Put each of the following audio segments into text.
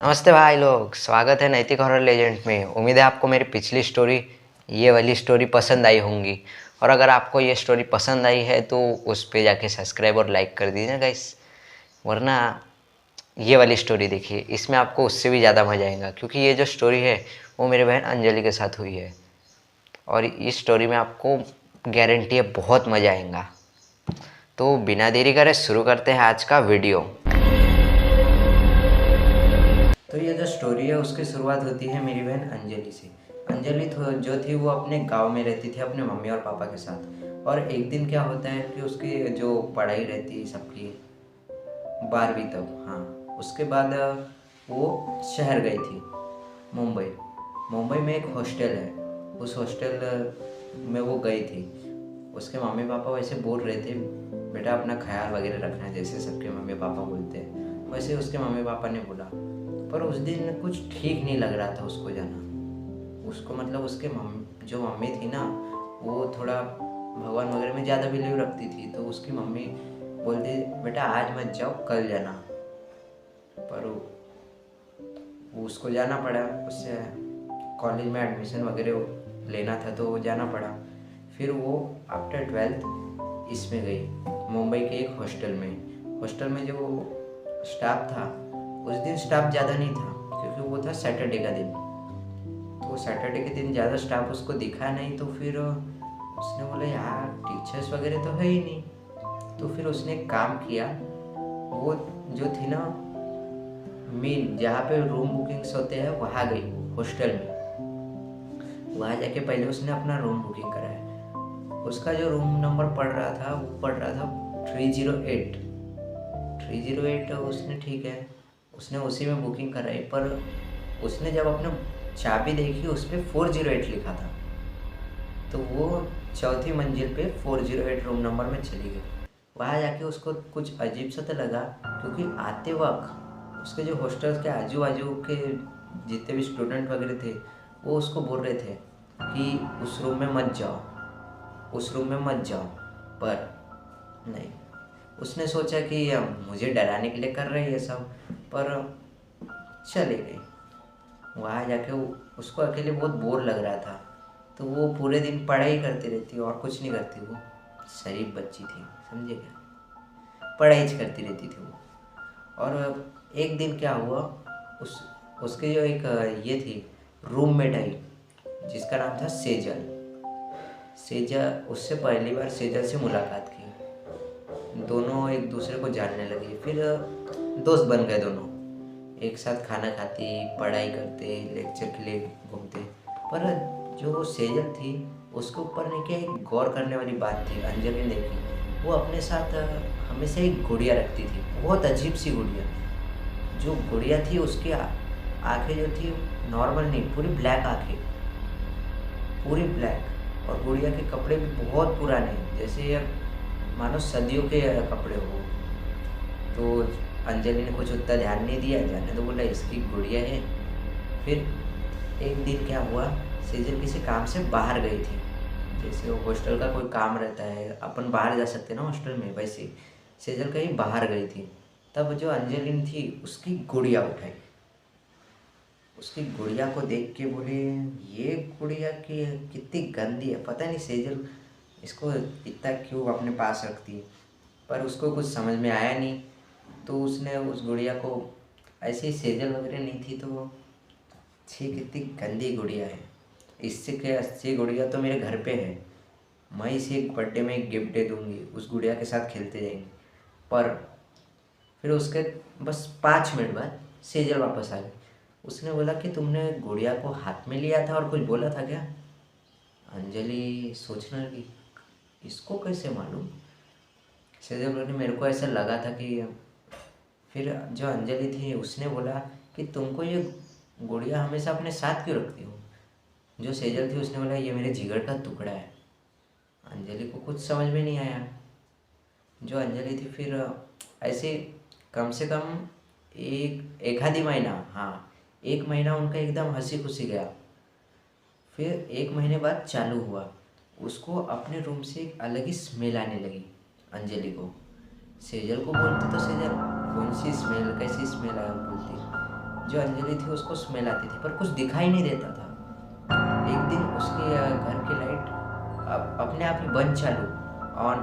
नमस्ते भाई लोग, स्वागत है नैतिक हॉरर लेजेंड में। उम्मीद है आपको मेरी पिछली स्टोरी, ये वाली स्टोरी पसंद आई होंगी। और अगर आपको ये स्टोरी पसंद आई है तो उस पे जाके सब्सक्राइब और लाइक कर दीजिए गाइस। वरना ये वाली स्टोरी देखिए, इसमें आपको उससे भी ज़्यादा मज़ा आएगा, क्योंकि ये जो स्टोरी है वो मेरी बहन अंजलि के साथ हुई है। और इस स्टोरी में आपको गारंटी है बहुत मज़ा आएगा। तो बिना देरी करे शुरू करते हैं आज का वीडियो। तो ये जो स्टोरी है उसकी शुरुआत होती है मेरी बहन अंजलि से। अंजलि जो थी वो अपने गांव में रहती थी अपने मम्मी और पापा के साथ। और एक दिन क्या होता है कि उसकी जो पढ़ाई रहती है सबकी 12वीं तक, हाँ, उसके बाद वो शहर गई थी, मुंबई। मुंबई में एक हॉस्टल है, उस हॉस्टल में वो गई थी। उसके मम्मी पापा वैसे बोल रहे थे बेटा अपना ख्याल वगैरह रखना, जैसे सबके मम्मी पापा बोलते हैं वैसे उसके मम्मी पापा ने बोला। पर उस दिन कुछ ठीक नहीं लग रहा था उसको जाना। उसको मतलब उसके जो मम्मी थी ना, वो थोड़ा भगवान वगैरह में ज़्यादा बिलीव रखती थी। तो उसकी मम्मी बोलती बेटा आज मत जाओ, कल जाना। पर वो उसको जाना पड़ा, उससे कॉलेज में एडमिशन वगैरह लेना था तो वो जाना पड़ा। फिर वो आफ्टर 12th इसमें गई, मुंबई के एक हॉस्टल में। हॉस्टल में जो स्टाफ था, उस दिन स्टाफ ज़्यादा नहीं था क्योंकि वो था सैटरडे का दिन। तो सैटरडे के दिन ज़्यादा स्टाफ उसको दिखा नहीं। तो फिर उसने बोला यार टीचर्स वगैरह तो है ही नहीं। तो फिर उसने एक काम किया, वो जो थी ना मेन जहाँ पे रूम बुकिंग्स होते हैं वहाँ गई, हॉस्टल में। वहाँ जाके पहले उसने अपना रूम बुकिंग कराया। उसका जो रूम नंबर पड़ रहा था वो पड़ रहा था 308। 308 उसने, ठीक है, उसने उसी में बुकिंग कराई। पर उसने जब अपने चाबी देखी उस पर 408 लिखा था। तो वो चौथी मंजिल पे 408 रूम नंबर में चली गई। वहाँ जाके उसको कुछ अजीब सा तो लगा, क्योंकि आते वक्त उसके जो हॉस्टल के आजू बाजू के जितने भी स्टूडेंट वगैरह थे वो उसको बोल रहे थे कि उस रूम में मत जाओ, उस रूम में मत जाओ। पर नहीं, उसने सोचा कि मुझे डराने के लिए कर रही है सब, पर चले गई। वहाँ जाके उसको अकेले बहुत बोर लग रहा था। तो वो पूरे दिन पढ़ाई करती रहती और कुछ नहीं करती। वो शरीफ बच्ची थी, समझे क्या, पढ़ाई करती रहती थी वो। और एक दिन क्या हुआ, उस उसके जो एक ये थी रूममेट आई, जिसका नाम था सेजल। सेजल, उससे पहली बार सेजल से मुलाकात की। दोनों एक दूसरे को जानने लगे, फिर दोस्त बन गए दोनों। एक साथ खाना खाते, पढ़ाई करते, लेक्चर के लिए घूमते। पर जो सेजल थी उसके ऊपर ने क्या एक गौर करने वाली बात थी अंजलि ने की। वो अपने साथ हमेशा एक गुड़िया रखती थी, बहुत अजीब सी गुड़िया। जो गुड़िया थी उसकी आंखें जो थी नॉर्मल नहीं, पूरी ब्लैक आंखें, पूरी ब्लैक। और गुड़िया के कपड़े भी बहुत पुराने, जैसे मानो सदियों के कपड़े हो। तो अंजलि ने कुछ उतना ध्यान नहीं दिया, जाने तो बोला इसकी गुड़िया है। फिर एक दिन क्या हुआ, सेजल किसी काम से बाहर गई थी। जैसे वो हॉस्टल का कोई काम रहता है, अपन बाहर जा सकते हैं ना हॉस्टल में, वैसे सेजल कहीं बाहर गई थी। तब जो अंजलि थी उसकी गुड़िया उठाई। उसकी गुड़िया को देख के बोले ये गुड़िया की कितनी गंदी है, पता नहीं सेजल इसको इतना क्यों अपने पास रखती है। पर उसको कुछ समझ में आया नहीं। तो उसने उस गुड़िया को, ऐसे ही सेजल वगैरह नहीं थी तो छी कितनी गंदी गुड़िया है, इससे क्या अच्छी गुड़िया तो मेरे घर पे है, मैं इसे एक बर्थडे में एक गिफ्ट दे दूँगी, उस गुड़िया के साथ खेलते जाएंगे। पर फिर उसके बस 5 मिनट बाद सेजल वापस आ गई। उसने बोला कि तुमने गुड़िया को हाथ में लिया था और कुछ बोला था क्या। अंजलि सोचने लगी इसको कैसे मालूम। सेजल बोली मेरे को ऐसा लगा था कि, फिर जो अंजलि थी उसने बोला कि तुमको ये गुड़िया हमेशा अपने साथ क्यों रखती हो। जो सेजल थी उसने बोला ये मेरे जिगर का टुकड़ा है। अंजलि को कुछ समझ में नहीं आया। जो अंजलि थी फिर ऐसे कम से कम एक आधी महीना, हाँ, 1 महीना उनका एकदम हंसी खुशी गया। फिर 1 महीने बाद चालू हुआ, उसको अपने रूम से एक अलग ही स्मेल आने लगी अंजलि को। सेजल को बोलते तो सेजल कौन सी स्मेल, कैसी स्मेल आया, बोलती जो अंजलि थी उसको स्मेल आती थी पर कुछ दिखाई नहीं देता था। एक दिन उसके घर की लाइट अपने आप ही बंद चालू ऑन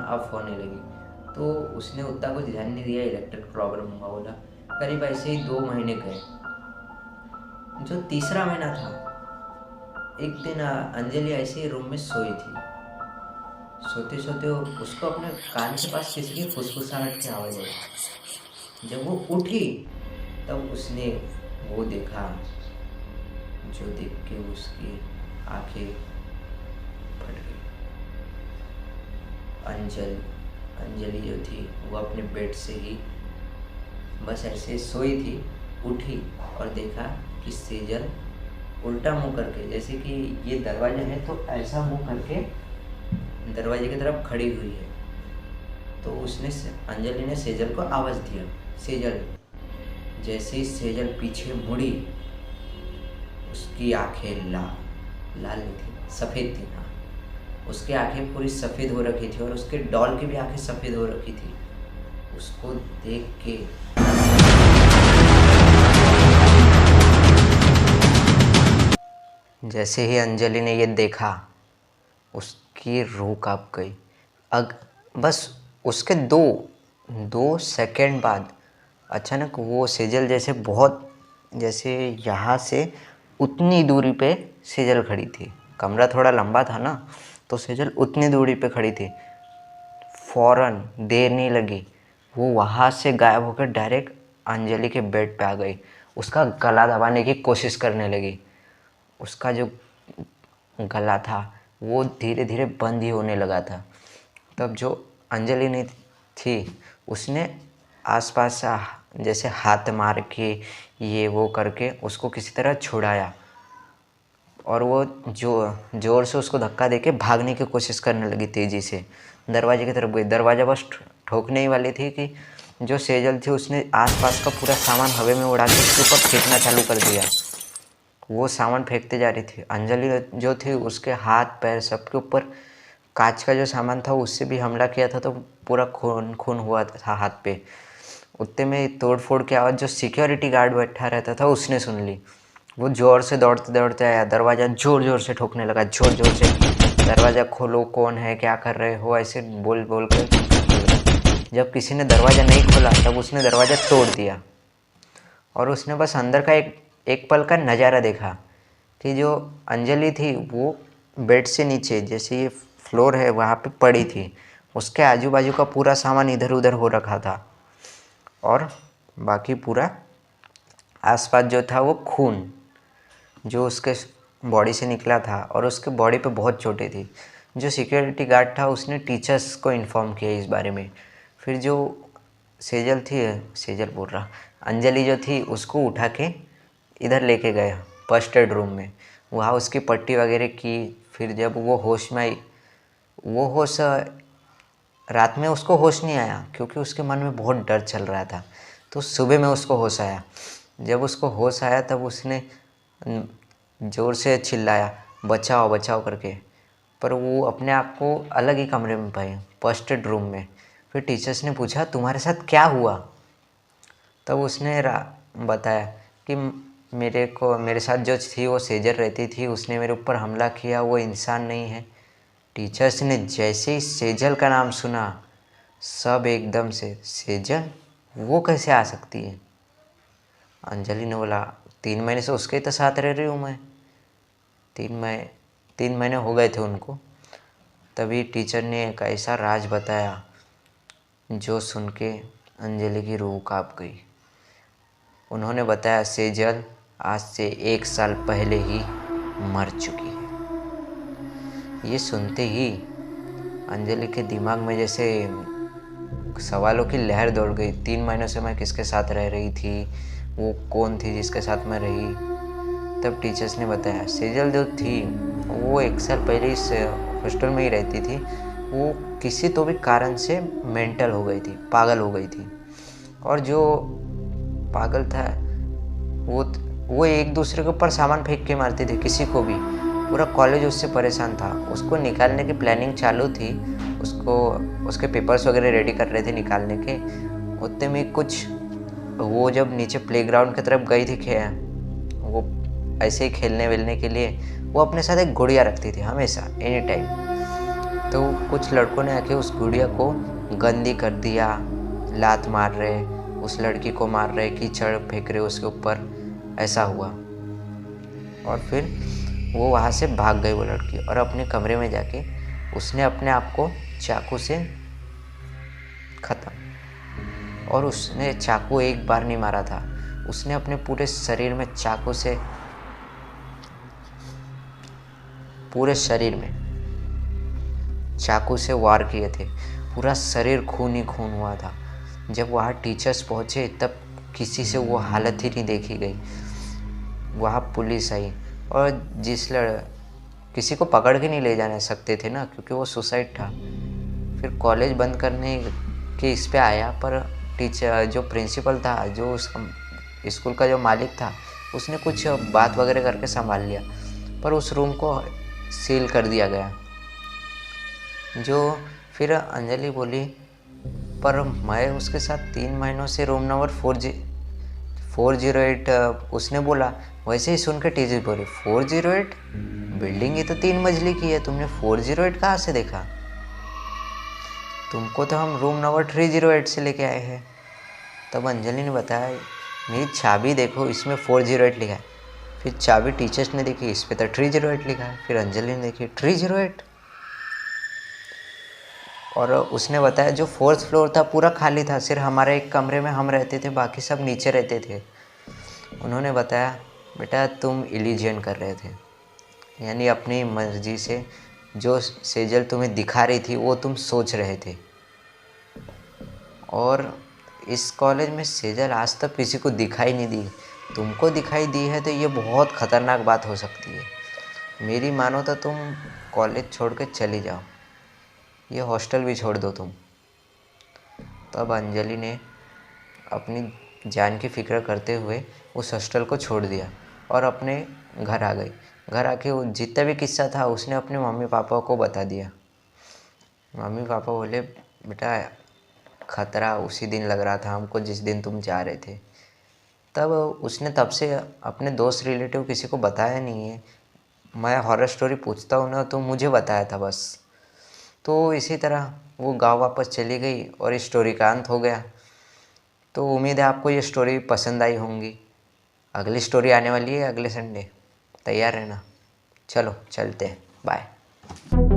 ऑफ होने लगी। तो उसने उतना कुछ ध्यान नहीं दिया, इलेक्ट्रिक प्रॉब्लम हुआ बोला। करीब ऐसे ही 2 महीने गए। जो तीसरा महीना था, एक दिन अंजलि ऐसे ही रूम में सोई थी। सोते सोते उसको अपने कान के पास किसी की फुसफुसाहट की आवाज़ आई। जब वो उठी तब उसने वो देखा, जो देख के उसकी आंखें फट गई। अंजलि जो थी वो अपने बेड से ही बस ऐसे सोई थी, उठी और देखा कि सेजल उल्टा मुंह करके, जैसे कि ये दरवाजा है तो ऐसा मुंह करके दरवाजे की तरफ खड़ी हुई है। तो अंजलि ने सेजल को आवाज़ दिया, सेजल। जैसे ही सेजल पीछे मुड़ी, उसकी आंखें लाल नहीं थी, सफ़ेद थी ना। उसकी आंखें पूरी सफ़ेद हो रखी थी और उसके डॉल की भी आंखें सफ़ेद हो रखी थी। उसको देख के जैसे ही अंजलि ने ये देखा, उसकी रूह कांप गई। बस उसके दो सेकंड बाद अचानक वो सेजल जैसे यहाँ से उतनी दूरी पे सेजल खड़ी थी। कमरा थोड़ा लंबा था ना, तो सेजल उतनी दूरी पे खड़ी थी। फ़ौरन देर नहीं लगी, वो वहाँ से गायब होकर डायरेक्ट अंजलि के बेड पे आ गई। उसका गला दबाने की कोशिश करने लगी। उसका जो गला था वो धीरे धीरे बंद ही होने लगा था। तब जो अंजलि ने थी, उसने आसपास जैसे हाथ मार के ये वो करके उसको किसी तरह छुड़ाया और वो जोर से उसको धक्का देके भागने की कोशिश करने लगी तेज़ी से। दरवाजे की तरफ गई। दरवाज़ा बस ठोकने ही वाली थी कि जो सेजल थी उसने आसपास का पूरा सामान हवा में उड़ा के उसके ऊपर फेंकना चालू कर दिया। वो सामान फेंकते जा रही थी। अंजलि जो थी उसके हाथ पैर सबके ऊपर कांच का जो सामान था उससे भी हमला किया था, तो पूरा खून खून हुआ था हाथ पे। उतने में तोड़ फोड़ की आवाज़ जो सिक्योरिटी गार्ड बैठा रहता था उसने सुन ली। वो ज़ोर से दौड़ते दौड़ते आया, दरवाज़ा ज़ोर ज़ोर से ठोकने लगा, ज़ोर ज़ोर से। दरवाज़ा खोलो, कौन है, क्या कर रहे हो, ऐसे बोल बोल कर। जब किसी ने दरवाज़ा नहीं खोला तब उसने दरवाज़ा तोड़ दिया और उसने बस अंदर का एक पल का नज़ारा देखा कि जो अंजलि थी वो बेड से नीचे, जैसे ये फ्लोर है वहाँ पे पड़ी थी। उसके आजू बाजू का पूरा सामान इधर उधर हो रखा था और बाकी पूरा आसपास जो था वो खून जो उसके बॉडी से निकला था और उसके बॉडी पे बहुत चोटें थी। जो सिक्योरिटी गार्ड था उसने टीचर्स को इन्फॉर्म किया इस बारे में। फिर जो सेजल बोल रहा, अंजलि जो थी उसको उठा के इधर लेके गया फर्स्ट एड रूम में। वहाँ उसकी पट्टी वगैरह की। फिर जब वो होश में आई, रात में उसको होश नहीं आया क्योंकि उसके मन में बहुत डर चल रहा था। तो सुबह में उसको होश आया। जब उसको होश आया तब उसने ज़ोर से चिल्लाया, बचाओ बचाओ करके। पर वो अपने आप को अलग ही कमरे में पाए, फर्स्ट एड रूम में। फिर टीचर्स ने पूछा तुम्हारे साथ क्या हुआ? तब उसने बताया कि मेरे साथ जो थी वो सेजल रहती थी, उसने मेरे ऊपर हमला किया, वो इंसान नहीं है। टीचर्स ने जैसे ही सेजल का नाम सुना, सब एकदम से, सेजल वो कैसे आ सकती है? अंजलि ने बोला 3 महीने से उसके तो साथ रह रही हूँ मैं। 3 महीने हो गए थे उनको। तभी टीचर ने एक ऐसा राज बताया जो सुन के अंजलि की रूह कांप गई। उन्होंने बताया सेजल आज से 1 साल पहले ही मर चुकी है। ये सुनते ही अंजलि के दिमाग में जैसे सवालों की लहर दौड़ गई। 3 महीनों से मैं किसके साथ रह रही थी, वो कौन थी जिसके साथ मैं रही? तब टीचर्स ने बताया सेजल जो थी वो 1 साल पहले इस हॉस्टल में ही रहती थी। वो किसी तो भी कारण से मेंटल हो गई थी, पागल हो गई थी। और जो पागल था वो एक दूसरे के ऊपर सामान फेंक के मारते थे, किसी को भी। पूरा कॉलेज उससे परेशान था। उसको निकालने की प्लानिंग चालू थी। उसके पेपर्स वगैरह रेडी कर रहे थे निकालने के। उतने में कुछ वो जब नीचे प्लेग्राउंड की तरफ गई थी वो ऐसे ही खेलने वेलने के लिए, वो अपने साथ एक गुड़िया रखती थी हमेशा, एनी टाइम। तो कुछ लड़कों ने आके उस गुड़िया को गंदी कर दिया, लात मार रहे, उस लड़की को मार रहे, कीचड़ फेंक रहे उसके ऊपर, ऐसा हुआ। और फिर वो वहाँ से भाग गई वो लड़की, और अपने कमरे में जाके उसने अपने आप को चाकू से ख़त्म। और उसने चाकू एक बार नहीं मारा था, उसने अपने पूरे शरीर में चाकू से, पूरे शरीर में चाकू से वार किए थे। पूरा शरीर खून ही खून हुआ था। जब वहाँ टीचर्स पहुँचे तब किसी से वो हालत ही नहीं देखी गई। वहाँ पुलिस आई और किसी को पकड़ के नहीं ले जाने सकते थे ना, क्योंकि वो सुसाइड था। फिर कॉलेज बंद करने के इस पे आया, पर टीचर जो प्रिंसिपल था, जो उस स्कूल का जो मालिक था, उसने कुछ बात वगैरह करके संभाल लिया, पर उस रूम को सील कर दिया गया। जो फिर अंजलि बोली, पर मैं उसके साथ 3 महीनों से रूम नंबर 408, उसने बोला। वैसे ही सुन के टीचर बोली, 408? बिल्डिंग ही तो 3 मंजिली की है, तुमने 408 कहाँ से देखा? तुमको तो हम रूम नंबर 308 से लेके आए हैं। तब अंजलि ने बताया, मेरी चाबी देखो, इसमें 408 लिखा है। फिर चाबी टीचर्स ने देखी, इस पे तो 308 लिखा है। फिर अंजलि ने देखी 308, और उसने बताया जो 4th फ्लोर था पूरा खाली था, सिर्फ हमारे एक कमरे में हम रहते थे, बाकी सब नीचे रहते थे। उन्होंने बताया, बेटा तुम इल्यूजन कर रहे थे, यानी अपनी मर्जी से जो सेजल तुम्हें दिखा रही थी वो तुम सोच रहे थे। और इस कॉलेज में सेजल आज तक किसी को दिखाई नहीं दी, तुमको दिखाई दी है तो ये बहुत ख़तरनाक बात हो सकती है। मेरी मानो तो तुम कॉलेज छोड़ के चली जाओ, ये हॉस्टल भी छोड़ दो तुम। तब अंजलि ने अपनी जान की फ़िक्र करते हुए उस हॉस्टल को छोड़ दिया और अपने घर आ गई। घर आके वो जितना भी किस्सा था उसने अपने मम्मी पापा को बता दिया। मम्मी पापा बोले, बेटा खतरा उसी दिन लग रहा था हमको जिस दिन तुम जा रहे थे। तब उसने तब से अपने दोस्त रिलेटिव किसी को बताया नहीं है। मैं हॉरर स्टोरी पूछता हूँ ना तो मुझे बताया था बस। तो इसी तरह वो गांव वापस चली गई और इस स्टोरी का अंत हो गया। तो उम्मीद है आपको ये स्टोरी पसंद आई होंगी। अगली स्टोरी आने वाली है अगले संडे, तैयार रहना। चलो चलते हैं, बाय।